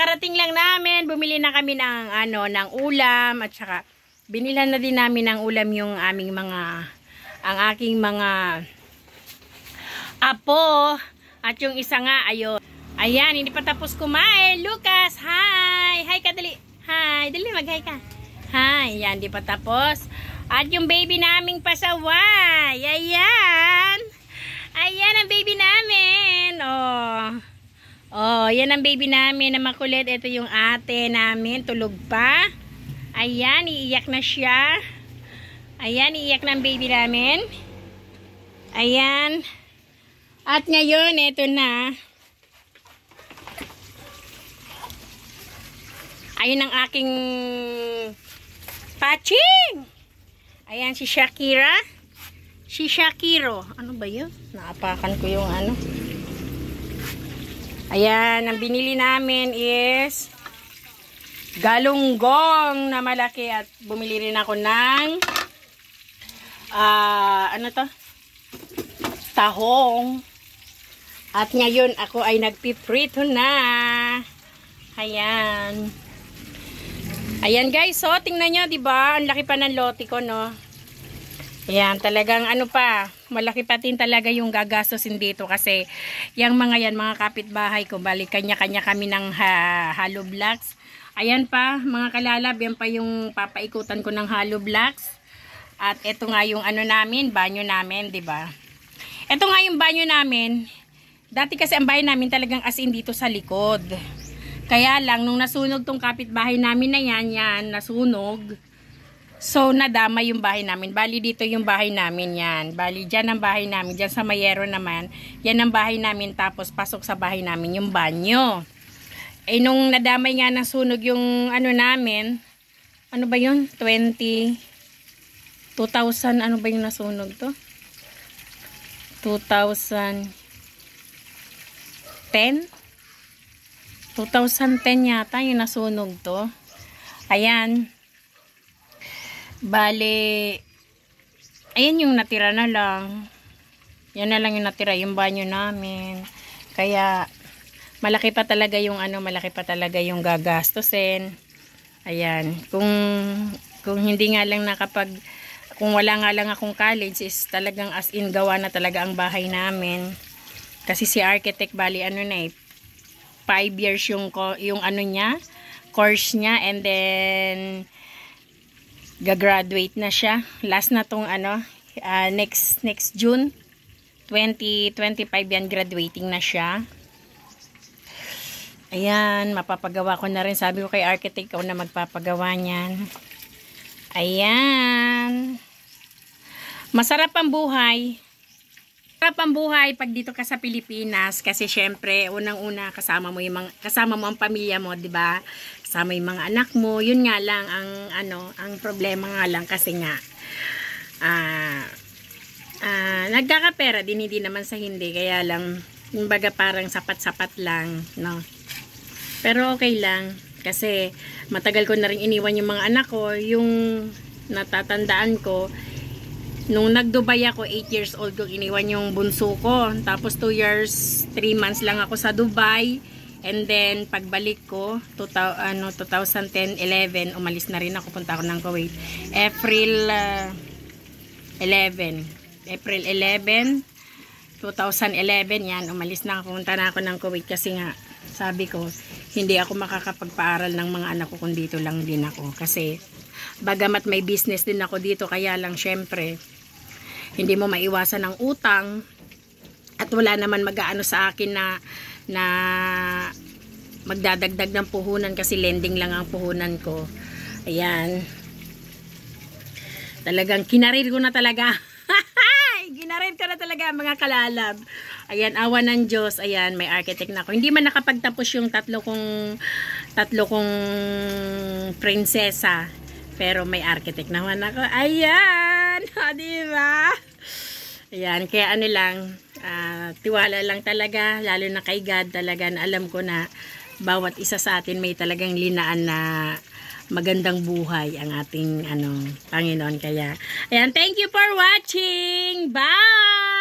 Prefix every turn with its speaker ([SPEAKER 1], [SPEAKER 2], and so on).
[SPEAKER 1] kakarating lang namin. Bumili na kami ng ng ulam at saka binilhan na din namin ng ulam yung ang aking mga apo at yung isa nga ayun. Ayan, hindi pa tapos kumain. Lucas, hi. Hi ka dali. Hi, dali mag-hi ka. Hi, yan, hindi pa tapos. At yung baby naming pasaway. Ayan. Ayan ang baby namin. Oh, yan ang baby namin na makulit. Ito yung ate namin. Tulog pa. Ayan, iiyak na siya. Ayan, iiyak na ang baby namin. Ayan. At ngayon, ito na. Ayun ang aking patching. Ayan si Shakira. Si Shakiro. Ano ba yun? Naapakan ko yung Ayan, ang binili namin is galunggong na malaki at bumili rin ako ng tahong. At ngayon ako ay nagpiprito na. Ayan. Ayan guys, so tingnan nyo, diba? Ang laki pa ng lote ko, no? Ayan, talagang malaki pa din talaga yung gagastosin dito kasi yung mga kapitbahay ko, bali kanya-kanya kami ng hollow blocks. Ayan pa, mga kalalab, yan pa yung papaikutan ko ng hollow blocks. At ito nga yung namin, banyo namin, diba? Ito nga yung banyo namin. Dati kasi ang bahay namin talagang as in dito sa likod. Kaya lang, nung nasunog tong kapitbahay namin na yan, nasunog. So, nadama yung bahay namin. Bali, dito yung bahay namin yan. Bali, dyan ang bahay namin. Dyan sa Mayero naman. Yan ang bahay namin. Tapos, pasok sa bahay namin yung banyo. Eh, nung nadamay nga ng sunog yung namin. Ano ba yun? 2000, ano ba yung nasunog to? 2010? 2010 yata yung nasunog to. Ayan. Bale, ayan yung natira na lang. Yan na lang yung natira, yung banyo namin. Kaya, malaki pa talaga yung gagastusin. Ayan. Kung hindi nga lang kung wala nga lang akong college, is talagang as in gawa na talaga ang bahay namin. Kasi si architect, bali 5 years yung course niya, and then gagraduate na siya. Last na tong next June 2025 yan, graduating na siya. Ayan, mapapagawa ko na rin. Sabi ko kay architect, ikaw na magpapagawa niyan. Ayan. Masarap ang buhay. Masarap ang buhay pag dito ka sa Pilipinas kasi syempre unang-una kasama mo ang pamilya mo, 'di ba? Kasama yung mga anak mo. Yun nga lang ang problema nga lang kasi nga nagkakapera din, hindi naman sa hindi, kaya lang kumbaga parang sapat-sapat lang, no? Pero okay lang kasi matagal ko na rin iniwan yung mga anak ko. Yung natatandaan ko, nung nag-Dubai ako, 8 years old ko iniwan yung bunso ko. Tapos 2 years, 3 months lang ako sa Dubai. And then, pagbalik ko, 2010-11, umalis na rin ako, punta ako ng Kuwait. April 11, 2011, yan, umalis na ako, punta na ako ng Kuwait kasi nga, sabi ko, hindi ako makakapagpaaral ng mga anak ko kung dito lang din ako. Kasi, bagamat may business din ako dito, kaya lang syempre, hindi mo maiwasan ng utang at wala naman mag-aano sa akin na magdadagdag ng puhunan kasi lending lang ang puhunan ko. Ayan. Talagang kinarir ko na talaga. Ginarir ko na talaga mga kalalab. Ayan, awa ng Diyos. Ayan, may architect na ako. Hindi man nakapagtapos yung tatlo kong prinsesa. Pero may architect naman ako. Ayan! O, diba? Ayan, kaya tiwala lang talaga, lalo na kay God talaga, na alam ko na bawat isa sa atin may talagang linaan na magandang buhay ang ating Panginoon. Kaya, ayan, thank you for watching! Bye!